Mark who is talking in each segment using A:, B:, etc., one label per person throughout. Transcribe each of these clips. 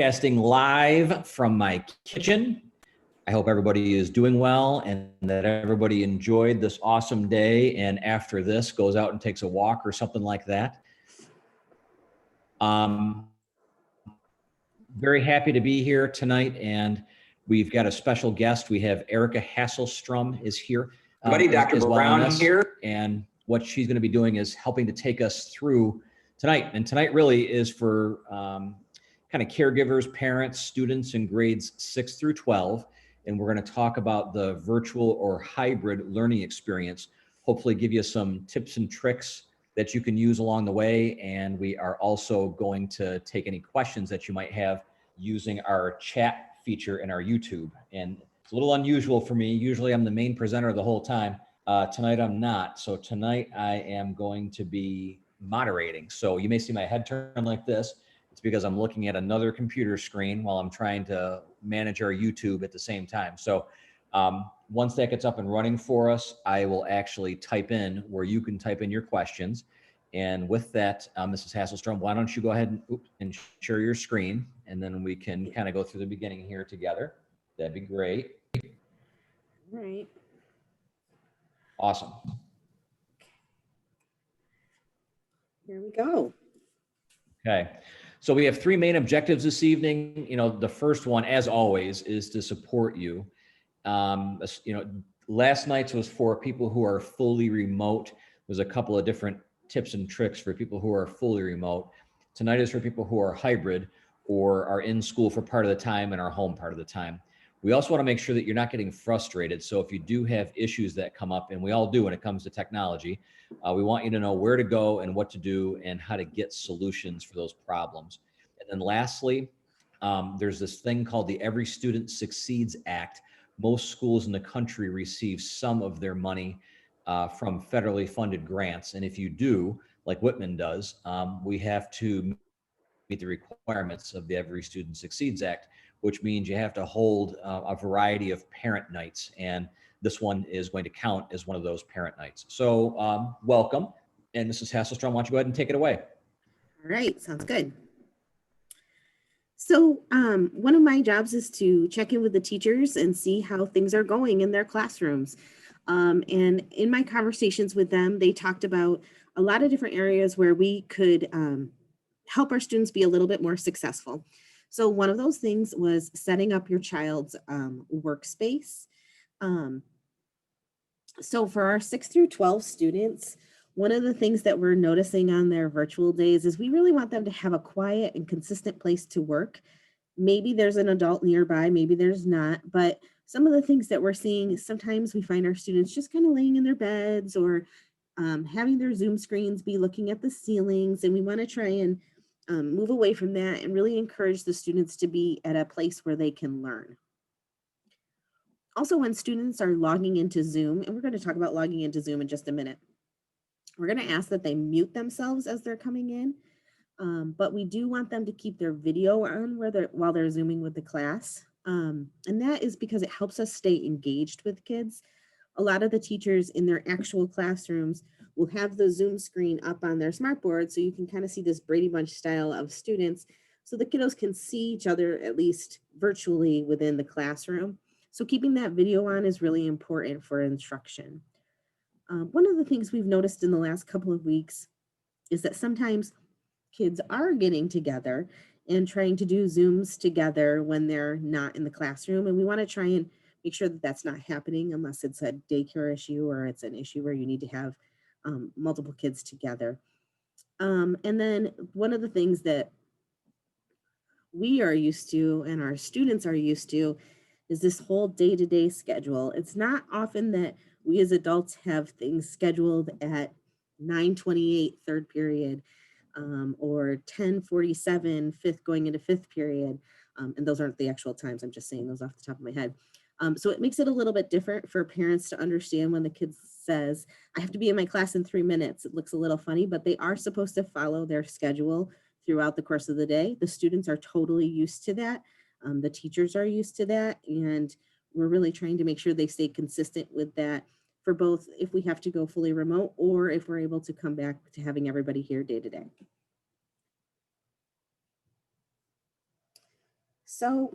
A: Broadcasting live from my kitchen. I hope everybody is doing well and that everybody enjoyed this awesome day, and after this goes out and takes a walk or something like that. Very happy to be here tonight, and we've got a special guest. We have Erica Hasselstrom is here.
B: Dr. Brown here.
A: And what she's going to be doing is helping to take us through tonight. And tonight really is for kind of caregivers, parents, students in grades 6 through 12. And we're going to talk about the virtual or hybrid learning experience, hopefully give you some tips and tricks that you can use along the way. And we are also going to take any questions that you might have using our chat feature in our YouTube. And it's a little unusual for me. Usually I'm the main presenter the whole time. Tonight I'm not. So tonight I am going to be moderating. So you may see my head turn like this. It's because I'm looking at another computer screen while I'm trying to manage our YouTube at the same time. So once that gets up and running for us, I will actually type in where you can type in your questions. And with that, Mrs. Hasselstrom, why don't you go ahead and share your screen, and then we can kind of go through the beginning here together. That'd be great.
C: All right.
A: Awesome.
C: Here we go.
A: Okay. So we have three main objectives this evening. You know, the first one, as always, is to support you. Last night's was for people who are fully remote. There's a couple of different tips and tricks for people who are fully remote. Tonight is for people who are hybrid or are in school for part of the time and are home part of the time. We also want to make sure that you're not getting frustrated. So if you do have issues that come up, and we all do when it comes to technology, we want you to know where to go and what to do and how to get solutions for those problems. And then lastly, there's this thing called the Every Student Succeeds Act. Most schools in the country receive some of their money from federally funded grants. And if you do, like Whitman does, we have to meet the requirements of the Every Student Succeeds Act, which means you have to hold a variety of parent nights. And this one is going to count as one of those parent nights. So welcome. And Mrs. Hasselstrom, why don't you go ahead and take it away?
C: All right, sounds good. So one of my jobs is to check in with the teachers and see how things are going in their classrooms. And in my conversations with them, they talked about a lot of different areas where we could help our students be a little bit more successful. So one of those things was setting up your child's workspace. So for our 6 through 12 students, one of the things that we're noticing on their virtual days is we really want them to have a quiet and consistent place to work. Maybe there's an adult nearby, maybe there's not, but some of the things that we're seeing, sometimes we find our students just kind of laying in their beds or having their Zoom screens be looking at the ceilings, and we want to try and move away from that and really encourage the students to be at a place where they can learn. Also, when students are logging into Zoom, and we're going to talk about logging into Zoom in just a minute, we're going to ask that they mute themselves as they're coming in, but we do want them to keep their video on while they're Zooming with the class. And that is because it helps us stay engaged with kids. A lot of the teachers in their actual classrooms will have the Zoom screen up on their smartboard, so you can kind of see this Brady Bunch style of students, so the kiddos can see each other at least virtually within the classroom. So keeping that video on is really important for instruction. One of the things we've noticed in the last couple of weeks is that sometimes kids are getting together and trying to do Zooms together when they're not in the classroom. And we want to try and make sure that that's not happening unless it's a daycare issue or it's an issue where you need to have multiple kids together. And then one of the things that we are used to and our students are used to is this whole day-to-day schedule. It's not often that we as adults have things scheduled at 9:28 third period or 10:47 fifth going into fifth period. And those aren't the actual times, I'm just saying those off the top of my head. So it makes it a little bit different for parents to understand when the kid says, I have to be in my class in 3 minutes. It looks a little funny, but they are supposed to follow their schedule throughout the course of the day. The students are totally used to that. The teachers are used to that. And we're really trying to make sure they stay consistent with that for both if we have to go fully remote or if we're able to come back to having everybody here day to day. So,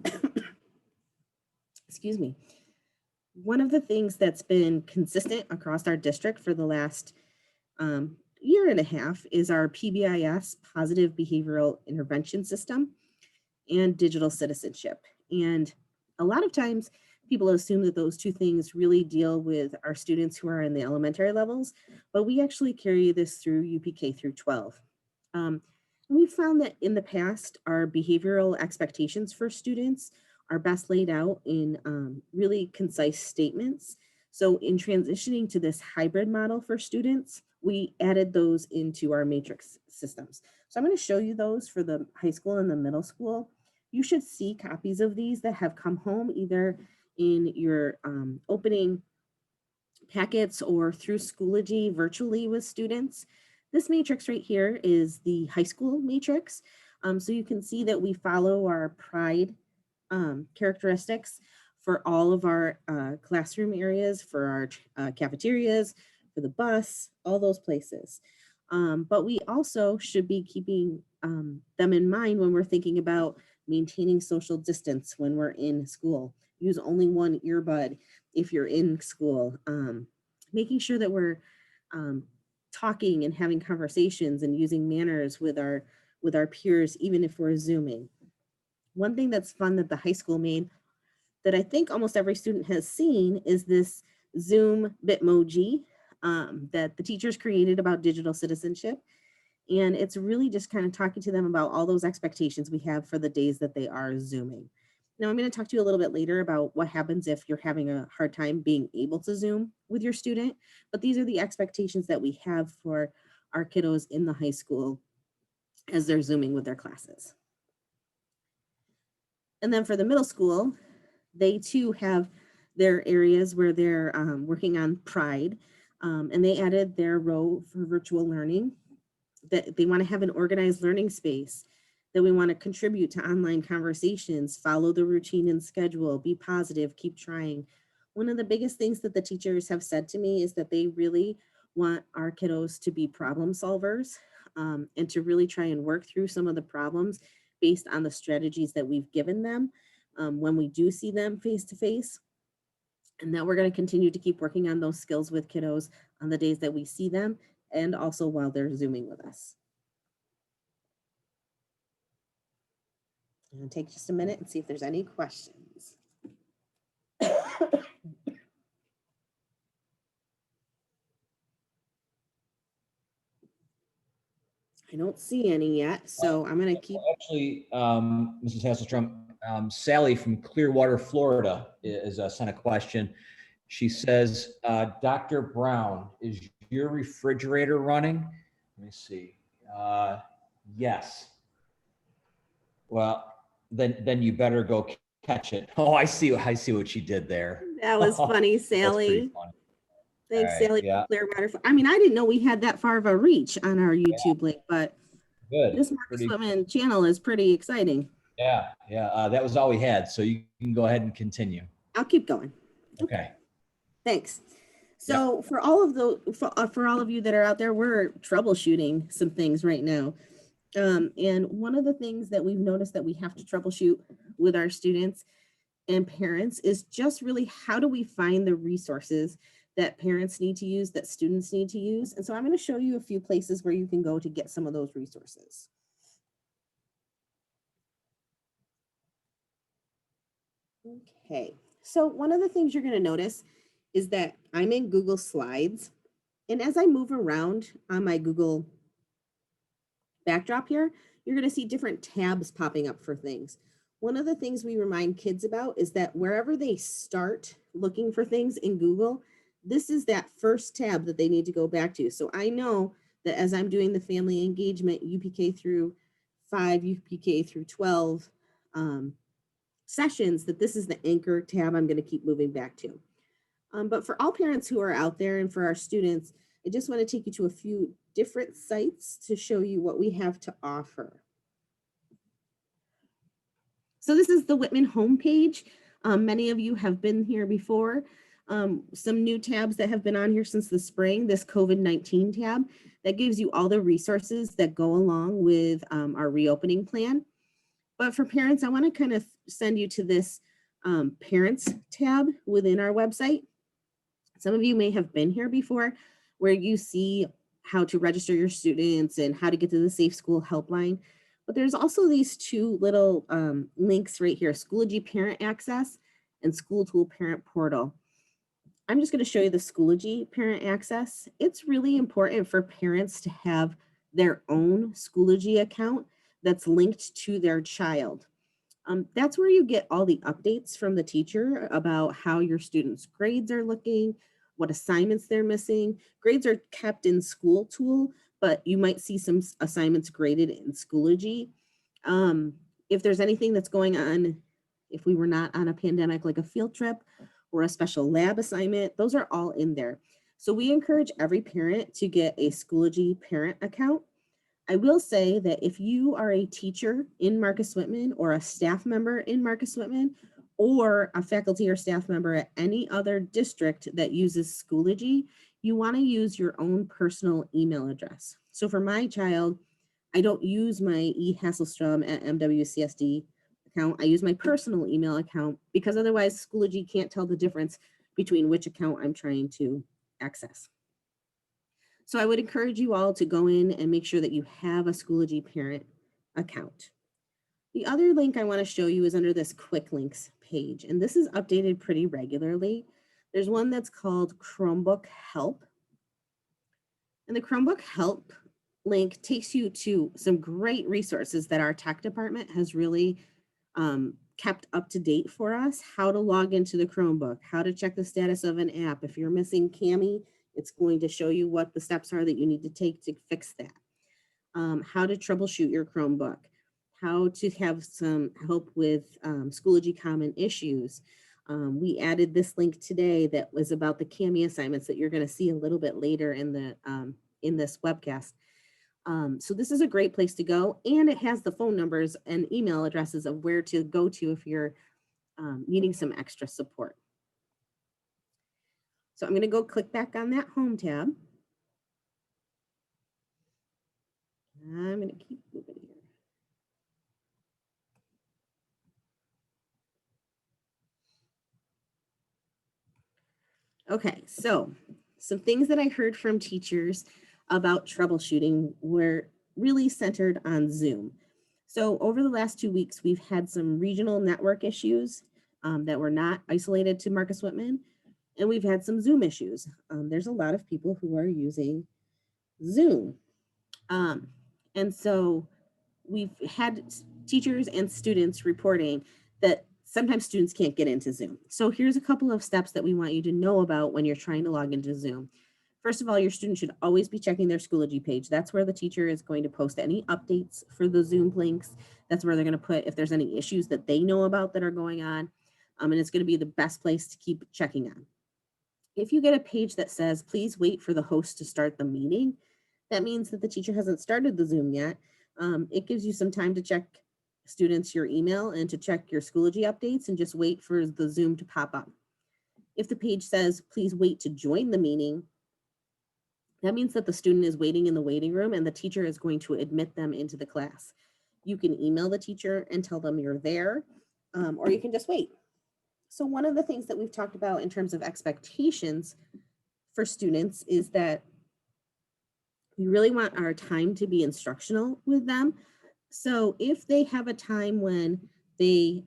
C: excuse me. One of the things that's been consistent across our district for the last year and a half is our PBIS, Positive Behavioral Intervention System, and digital citizenship. And a lot of times people assume that those two things really deal with our students who are in the elementary levels, but we actually carry this through UPK through 12. And we found that in the past, our behavioral expectations for students are best laid out in really concise statements. So in transitioning to this hybrid model for students, we added those into our matrix systems. So I'm going to show you those for the high school and the middle school. You should see copies of these that have come home either in your opening packets or through Schoology virtually with students. This matrix right here is the high school matrix. So you can see that we follow our pride characteristics for all of our classroom areas, for our cafeterias, for the bus, all those places. But we also should be keeping them in mind when we're thinking about maintaining social distance when we're in school. Use only one earbud if you're in school. Making sure that we're talking and having conversations and using manners with our peers, even if we're Zooming. One thing that's fun that the high school made that I think almost every student has seen is this Zoom Bitmoji that the teachers created about digital citizenship. And it's really just kind of talking to them about all those expectations we have for the days that they are Zooming. Now, I'm going to talk to you a little bit later about what happens if you're having a hard time being able to Zoom with your student, but these are the expectations that we have for our kiddos in the high school as they're Zooming with their classes. And then for the middle school, they too have their areas where they're working on pride, and they added their row for virtual learning, that they want to have an organized learning space, that we want to contribute to online conversations, follow the routine and schedule, be positive, keep trying. One of the biggest things that the teachers have said to me is that they really want our kiddos to be problem solvers and to really try and work through some of the problems based on the strategies that we've given them when we do see them face to face. And that we're going to continue to keep working on those skills with kiddos on the days that we see them and also while they're Zooming with us. I'm going to take just a minute and see if there's any questions. I don't see any yet, so I'm going to keep.
A: Actually, Mrs. Hasselstrom, Sally from Clearwater, Florida, is sent a question. She says, Dr. Brown, is your refrigerator running? Let me see. Yes. Well, then you better go catch it. Oh, I see what she did there.
C: That was funny, Sally. Thanks, right, Sally. Yeah. Clearwater. I mean, I didn't know we had that far of a reach on our YouTube link, but
A: good.
C: This Marcus Whitman channel is pretty exciting.
A: Yeah. That was all we had, so you can go ahead and continue.
C: I'll keep going.
A: Okay.
C: Thanks. So for all of you that are out there, we're troubleshooting some things right now. And one of the things that we've noticed that we have to troubleshoot with our students and parents is just really how do we find the resources that parents need to use, that students need to use. And so I'm going to show you a few places where you can go to get some of those resources. Okay, so one of the things you're going to notice is that I'm in Google Slides. And as I move around on my Google backdrop here, you're going to see different tabs popping up for things. One of the things we remind kids about is that wherever they start looking for things in Google, this is that first tab that they need to go back to. So I know that as I'm doing the family engagement, UPK through 5, UPK through 12 sessions, that this is the anchor tab I'm going to keep moving back to. But for all parents who are out there and for our students, I just want to take you to a few different sites to show you what we have to offer. So this is the Whitman homepage. Many of you have been here before. Some new tabs that have been on here since the spring, this COVID-19 tab that gives you all the resources that go along with our reopening plan. But for parents, I want to kind of send you to this parents tab within our website. Some of you may have been here before, where you see how to register your students and how to get to the Safe School helpline. But there's also these two little links right here, Schoology Parent Access and School Tool Parent Portal. I'm just going to show you the Schoology Parent Access. It's really important for parents to have their own Schoology account that's linked to their child. That's where you get all the updates from the teacher about how your students' grades are looking, what assignments they're missing. Grades are kept in School Tool, but you might see some assignments graded in Schoology. If there's anything that's going on, if we were not on a pandemic, like a field trip or a special lab assignment, those are all in there. So we encourage every parent to get a Schoology parent account. I will say that if you are a teacher in Marcus Whitman or a staff member in Marcus Whitman or a faculty or staff member at any other district that uses Schoology, you want to use your own personal email address. So for my child, I don't use my ehasselstrom@mwcsd account. I use my personal email account because otherwise Schoology can't tell the difference between which account I'm trying to access. So I would encourage you all to go in and make sure that you have a Schoology parent account. The other link I want to show you is under this quick links page, and this is updated pretty regularly. There's one that's called Chromebook Help. And the Chromebook Help link takes you to some great resources that our tech department has really kept up to date for us. How to log into the Chromebook, how to check the status of an app. If you're missing Cami, it's going to show you what the steps are that you need to take to fix that. How to troubleshoot your Chromebook, how to have some help with Schoology common issues. We added this link today that was about the Cami assignments that you're going to see a little bit later in the in this webcast. So this is a great place to go, and it has the phone numbers and email addresses of where to go to if you're needing some extra support. So I'm going to go click back on that home tab. I'm going to keep moving here. Okay, so some things that I heard from teachers about troubleshooting were really centered on Zoom. So over the last 2 weeks, we've had some regional network issues that were not isolated to Marcus Whitman, and we've had some Zoom issues. There's a lot of people who are using Zoom. And so we've had teachers and students reporting that sometimes students can't get into Zoom. So here's a couple of steps that we want you to know about when you're trying to log into Zoom. First of all, your student should always be checking their Schoology page. That's where the teacher is going to post any updates for the Zoom links. That's where they're going to put if there's any issues that they know about that are going on. And it's going to be the best place to keep checking on. If you get a page that says, please wait for the host to start the meeting, that means that the teacher hasn't started the Zoom yet. It gives you some time to check students your email and to check your Schoology updates and just wait for the Zoom to pop up. If the page says, please wait to join the meeting, that means that the student is waiting in the waiting room and the teacher is going to admit them into the class. You can email the teacher and tell them you're there, or you can just wait. So one of the things that we've talked about in terms of expectations for students is that we really want our time to be instructional with them. So if they have a time when they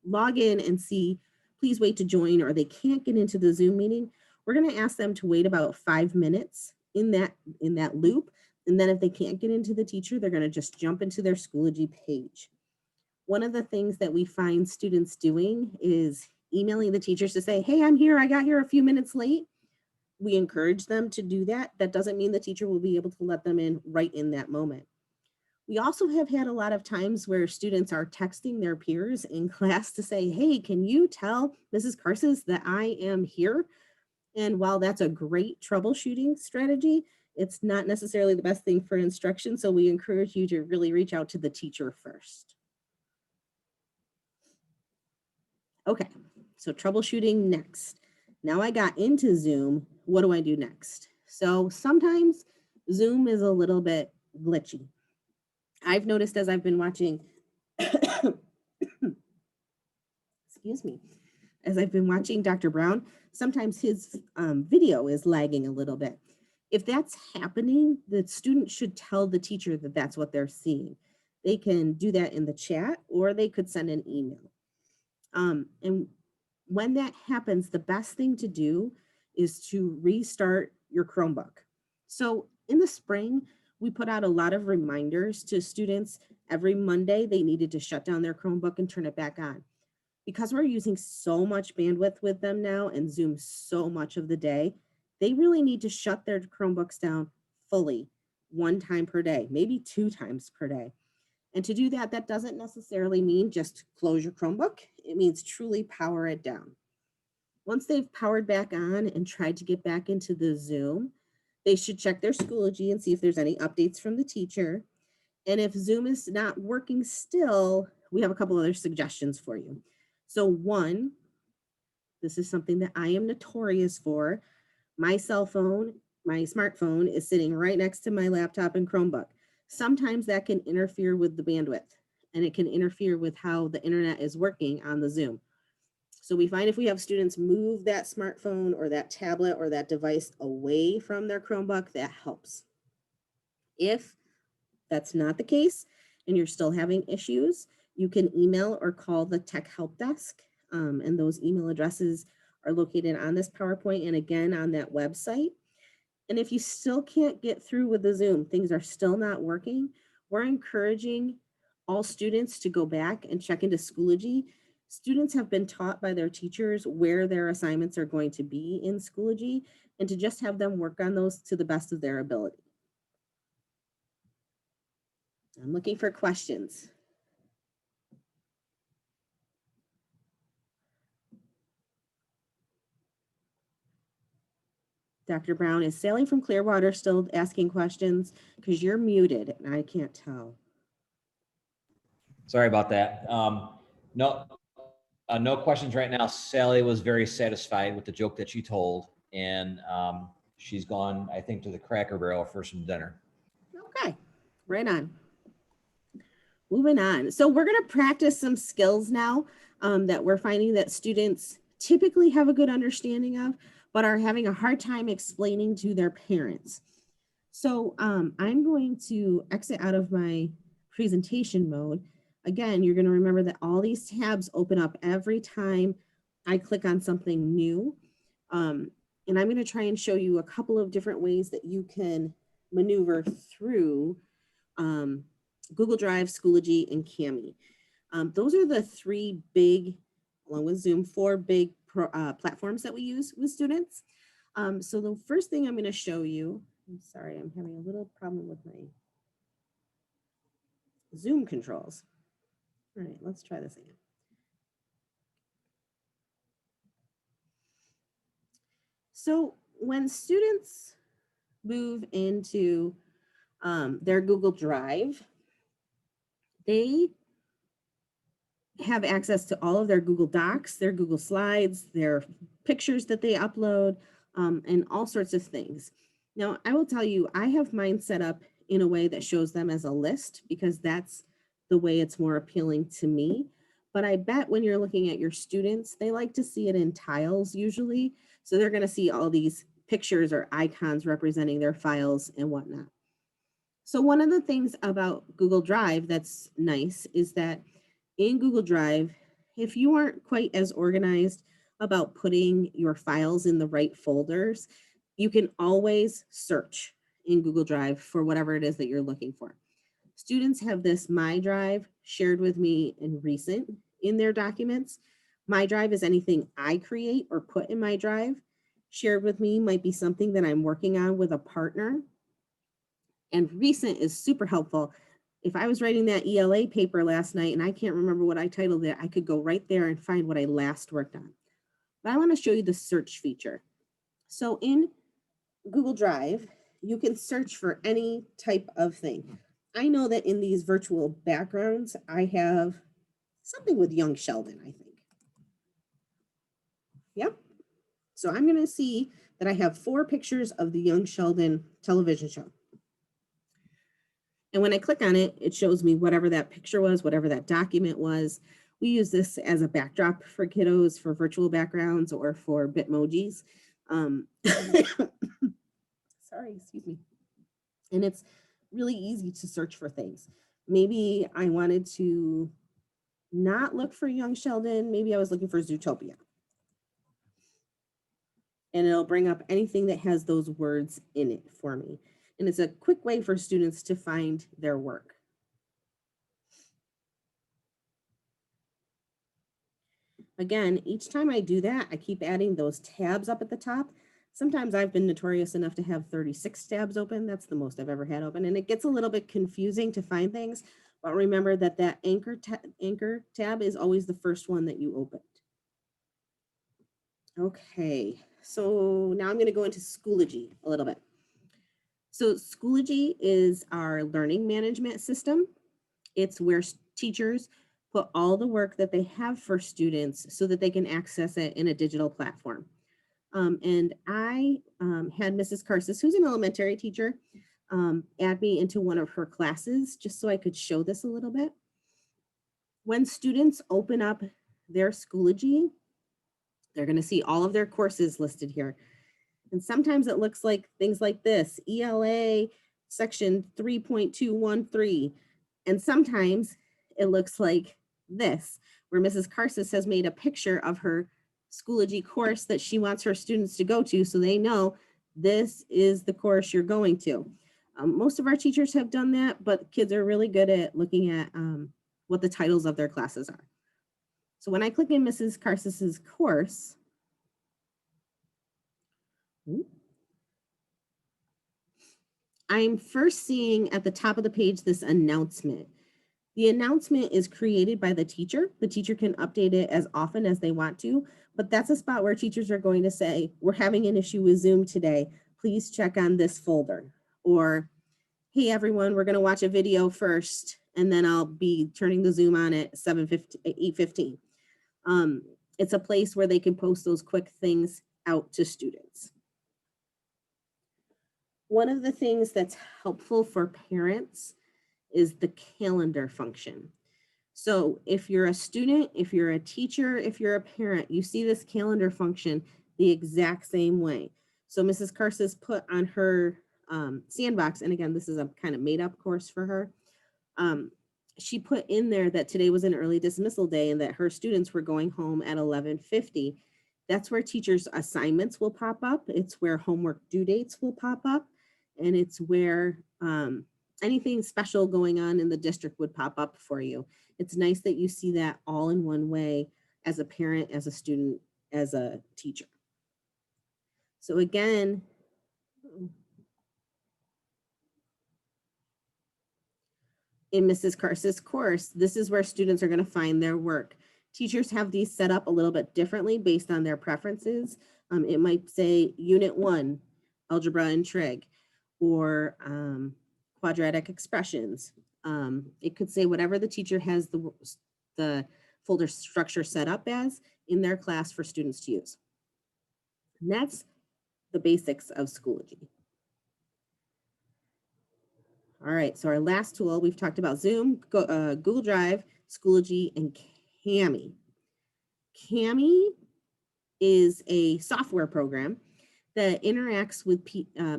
C: log in and see, please wait to join, or they can't get into the Zoom meeting, we're going to ask them to wait about 5 minutes in that loop. And then if they can't get into the teacher, they're going to just jump into their Schoology page. One of the things that we find students doing is emailing the teachers to say, hey, I'm here. I got here a few minutes late. We encourage them to do that. That doesn't mean the teacher will be able to let them in right in that moment. We also have had a lot of times where students are texting their peers in class to say, hey, can you tell Mrs. Carses that I am here? And while that's a great troubleshooting strategy, it's not necessarily the best thing for instruction. So we encourage you to really reach out to the teacher first. Okay, so troubleshooting next. Now I got into Zoom, what do I do next? So sometimes Zoom is a little bit glitchy. I've noticed as I've been watching, excuse me, as I've been watching Dr. Brown, sometimes his video is lagging a little bit. If that's happening, the student should tell the teacher that that's what they're seeing. They can do that in the chat or they could send an email. And when that happens, the best thing to do is to restart your Chromebook. So in the spring, we put out a lot of reminders to students. Every Monday, they needed to shut down their Chromebook and turn it back on. Because we're using so much bandwidth with them now and Zoom so much of the day, they really need to shut their Chromebooks down fully 1 time per day, maybe 2 times per day. And to do that, that doesn't necessarily mean just close your Chromebook. It means truly power it down. Once they've powered back on and tried to get back into the Zoom, they should check their Schoology and see if there's any updates from the teacher. And if Zoom is not working still, we have a couple other suggestions for you. So one, this is something that I am notorious for. My cell phone, my smartphone is sitting right next to my laptop and Chromebook. Sometimes that can interfere with the bandwidth and it can interfere with how the internet is working on the Zoom. So we find if we have students move that smartphone or that tablet or that device away from their Chromebook, that helps. If that's not the case and you're still having issues, you can email or call the tech help desk. And those email addresses are located on this PowerPoint and again on that website. And if you still can't get through with the Zoom, things are still not working, we're encouraging all students to go back and check into Schoology. Students have been taught by their teachers where their assignments are going to be in Schoology and to just have them work on those to the best of their ability. I'm looking for questions. Dr. Brown, is Sally from Clearwater still asking questions? Because you're muted and I can't tell.
A: Sorry about that. No questions right now. Sally was very satisfied with the joke that she told, and she's gone, I think, to the Cracker Barrel for some dinner.
C: Okay, right on. Moving on. So we're going to practice some skills now that we're finding that students typically have a good understanding of, but are having a hard time explaining to their parents. So I'm going to exit out of my presentation mode. Again, you're going to remember that all these tabs open up every time I click on something new. And I'm going to try and show you a couple of different ways that you can maneuver through Google Drive, Schoology, and Kami. Those are the 3 big, along with Zoom, 4 big platforms that we use with students. So the first thing I'm going to show you, I'm sorry, I'm having a little problem with my Zoom controls. All right, let's try this again. So when students move into their Google Drive, they have access to all of their Google Docs, their Google Slides, their pictures that they upload, and all sorts of things. Now, I will tell you, I have mine set up in a way that shows them as a list because that's the way it's more appealing to me. But I bet when you're looking at your students, they like to see it in tiles usually. So they're going to see all these pictures or icons representing their files and whatnot. So one of the things about Google Drive that's nice is that in Google Drive, if you aren't quite as organized about putting your files in the right folders, you can always search in Google Drive for whatever it is that you're looking for. Students have this My Drive shared with me in recent in their documents. My Drive is anything I create or put in my drive. Shared with me might be something that I'm working on with a partner. And recent is super helpful. If I was writing that ELA paper last night and I can't remember what I titled it, I could go right there and find what I last worked on. But I want to show you the search feature. So in Google Drive, you can search for any type of thing. I know that in these virtual backgrounds, I have something with young Sheldon, I think. Yep. So I'm going to see that I have 4 pictures of the young Sheldon television show. And when I click on it, it shows me whatever that picture was, whatever that document was. We use this as a backdrop for kiddos, for virtual backgrounds, or for Bitmojis. Sorry, excuse me. And it's really easy to search for things. Maybe I wanted to not look for Young Sheldon. Maybe I was looking for Zootopia. And it'll bring up anything that has those words in it for me. And it's a quick way for students to find their work. Again, each time I do that, I keep adding those tabs up at the top. Sometimes I've been notorious enough to have 36 tabs open. That's the most I've ever had open. And it gets a little bit confusing to find things, but remember that that anchor tab is always the first one that you opened. Okay, so now I'm going to go into Schoology a little bit. So Schoology is our learning management system. It's where teachers put all the work that they have for students so that they can access it in a digital platform. And I had Mrs. Karsis, who's an elementary teacher, add me into one of her classes just so I could show this a little bit. When students open up their Schoology, they're going to see all of their courses listed here. And sometimes it looks like things like this, ELA section 3.213. And sometimes it looks like this, where Mrs. Karsis has made a picture of her Schoology course that she wants her students to go to so they know this is the course you're going to. Most of our teachers have done that, but kids are really good at looking at what the titles of their classes are. So when I click in Mrs. Karsis's course, I'm first seeing at the top of the page this announcement. The announcement is created by the teacher. The teacher can update it as often as they want to, but that's a spot where teachers are going to say, we're having an issue with Zoom today. Please check on this folder. Or, hey, everyone, we're going to watch a video first, and then I'll be turning the Zoom on at 8:15. It's a place where they can post those quick things out to students. One of the things that's helpful for parents is the calendar function. So if you're a student, if you're a teacher, if you're a parent, you see this calendar function the exact same way. So Mrs. Karsis put on her sandbox, and again, this is a kind of made up course for her. She put in there that today was an early dismissal day and that her students were going home at 11:50. That's where teachers' assignments will pop up. It's where homework due dates will pop up. And it's where anything special going on in the district would pop up for you. It's nice that you see that all in one way as a parent, as a student, as a teacher. So again, in Mrs. Karsis' course, this is where students are going to find their work. Teachers have these set up a little bit differently based on their preferences. It might say Unit 1, Algebra and Trig, or quadratic expressions. It could say whatever the teacher has the folder structure set up as in their class for students to use. And that's the basics of Schoology. All right, so our last tool, we've talked about Zoom, Google Drive, Schoology, and Kami. Kami is a software program that interacts with,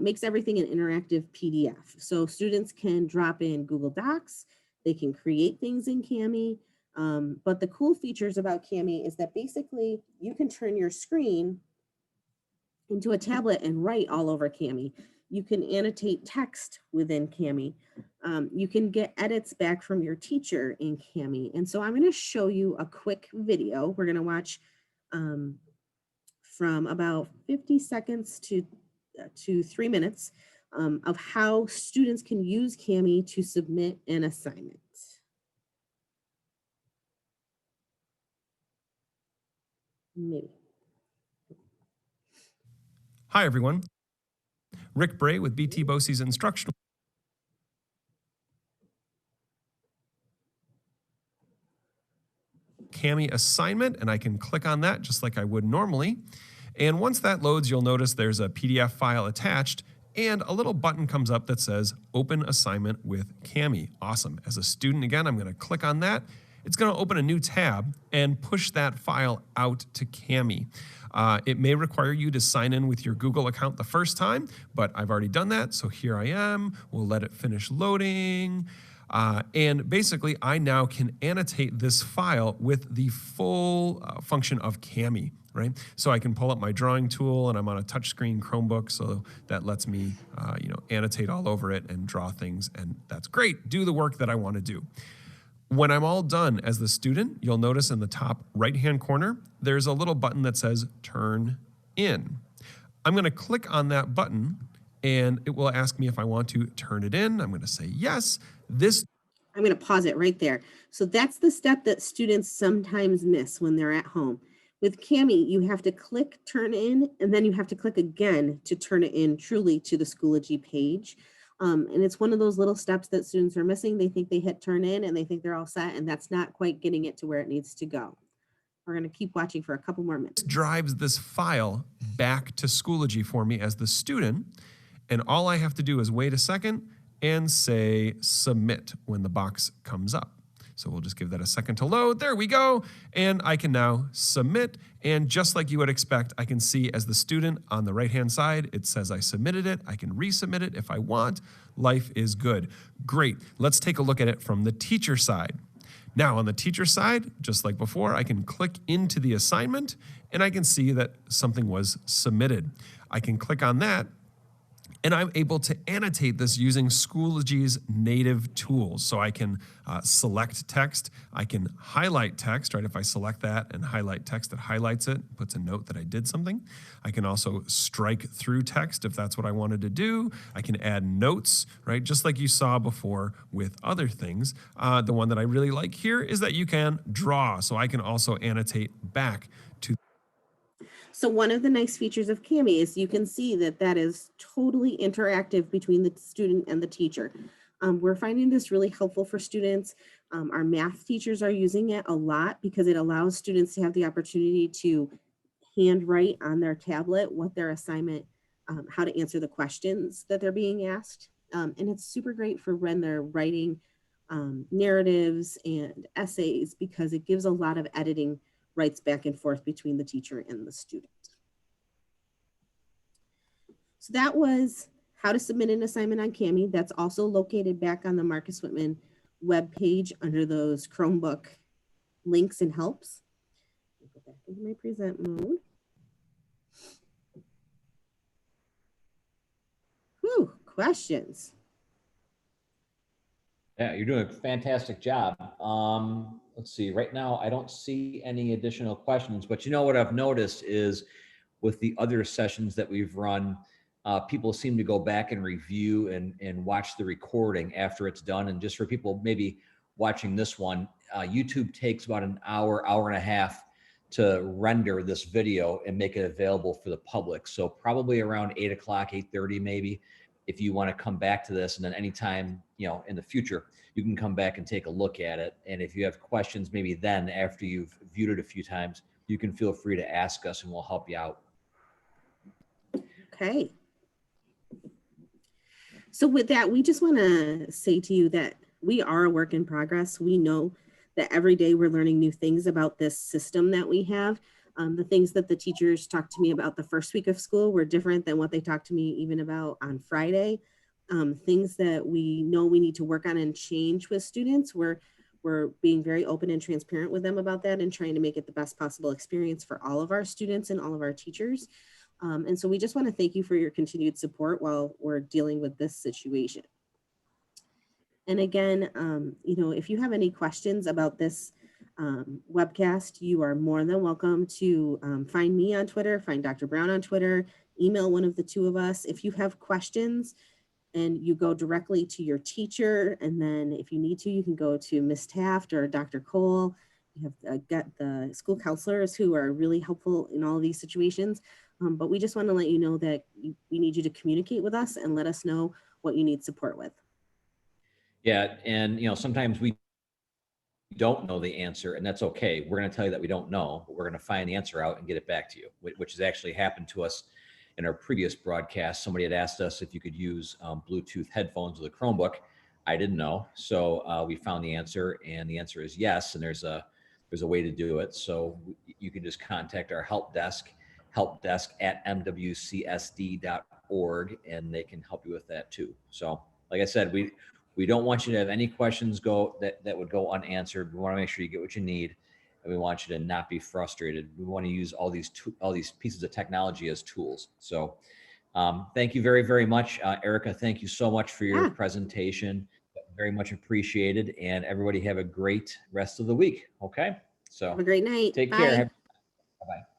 C: makes everything an interactive PDF. So students can drop in Google Docs, they can create things in Kami, but the cool features about Kami is that basically you can turn your screen into a tablet and write all over Kami. You can annotate text within Kami. You can get edits back from your teacher in Kami. And so I'm going to show you a quick video. We're going to watch from about 50 seconds to 3 minutes of how students can use Kami to submit an assignment. Maybe.
D: Hi, everyone. Rick Bray with BT BOCES Instructional. Kami assignment, and I can click on that just like I would normally. And once that loads, you'll notice there's a PDF file attached, and a little button comes up that says Open Assignment with Cami. Awesome. As a student, again, I'm going to click on that. It's going to open a new tab and push that file out to Cami. It may require you to sign in with your Google account the first time, but I've already done that, so here I am. We'll let it finish loading. And basically, I now can annotate this file with the full function of Cami, right? So I can pull up my drawing tool, and I'm on a touchscreen Chromebook, so that lets me, annotate all over it and draw things, and that's great. Do the work that I want to do. When I'm all done as the student, you'll notice in the top right-hand corner, there's a little button that says Turn In. I'm going to click on that button, and it will ask me if I want to turn it in. I'm going to say yes.
C: I'm going to pause it right there. So that's the step that students sometimes miss when they're at home. With Cami, you have to click Turn In, and then you have to click again to turn it in truly to the Schoology page. And it's one of those little steps that students are missing. They think they hit Turn In and they think they're all set, and that's not quite getting it to where it needs to go. We're going to keep watching for a couple more minutes.
D: Drives this file back to Schoology for me as the student, and all I have to do is wait a second and say Submit when the box comes up. So we'll just give that a second to load. There we go. And I can now submit. And just like you would expect, I can see as the student on the right-hand side, it says I submitted it. I can resubmit it if I want. Life is good. Great. Let's take a look at it from the teacher side. Now on the teacher side, just like before, I can click into the assignment and I can see that something was submitted. I can click on that, and I'm able to annotate this using Schoology's native tools. So I can select text, I can highlight text, right? If I select that and highlight text, it highlights it, puts a note that I did something. I can also strike through text if that's what I wanted to do. I can add notes, right? Just like you saw before with other things. The one that I really like here is that you can draw. So I can also annotate back to.
C: So one of the nice features of Cami is you can see that that is totally interactive between the student and the teacher. We're finding this really helpful for students. Our math teachers are using it a lot because it allows students to have the opportunity to handwrite on their tablet what their assignment, how to answer the questions that they're being asked. And it's super great for when they're writing narratives and essays because it gives a lot of editing rights back and forth between the teacher and the student. So that was how to submit an assignment on Cami. That's also located back on the Marcus Whitman webpage under those Chromebook links and helps. I'll go back into my present mode. Whew, questions.
A: Yeah, you're doing a fantastic job. Let's see, right now, I don't see any additional questions, but you know what I've noticed is with the other sessions that we've run, people seem to go back and review and watch the recording after it's done. And just for people maybe watching this one, YouTube takes about an hour, hour and a half to render this video and make it available for the public. So probably around 8 o'clock, 8:30 maybe, if you want to come back to this, and then anytime, in the future, you can come back and take a look at it. And if you have questions, maybe then after you've viewed it a few times, you can feel free to ask us and we'll help you out.
C: Okay. So with that, we just want to say to you that we are a work in progress. We know that every day we're learning new things about this system that we have. The things that the teachers talked to me about the first week of school were different than what they talked to me even about on Friday. Things that we know we need to work on and change with students. We're being very open and transparent with them about that and trying to make it the best possible experience for all of our students and all of our teachers. And so we just want to thank you for your continued support while we're dealing with this situation. And again, if you have any questions about this webcast, you are more than welcome to find me on Twitter, find Dr. Brown on Twitter, email one of the two of us. If you have questions and you go directly to your teacher, and then if you need to, you can go to Ms. Taft or Dr. Cole. You have got the school counselors who are really helpful in all of these situations. But we just want to let you know that we need you to communicate with us and let us know what you need support with.
A: Yeah, and sometimes we don't know the answer, and that's okay. We're going to tell you that we don't know, but we're going to find the answer out and get it back to you, which has actually happened to us in our previous broadcast, somebody had asked us if you could use Bluetooth headphones with a Chromebook. I didn't know. So we found the answer, and the answer is yes. And there's a way to do it. So you can just contact our help desk at mwcsd.org, and they can help you with that too. So like I said, we don't want you to have any questions that would go unanswered. We want to make sure you get what you need, and we want you to not be frustrated. We want to use all these pieces of technology as tools. So thank you very, very much. Erica, thank you so much for your presentation. Very much appreciated. And everybody have a great rest of the week. Okay. So
C: Have a great night.
A: take
C: Bye.
A: care. Bye-bye.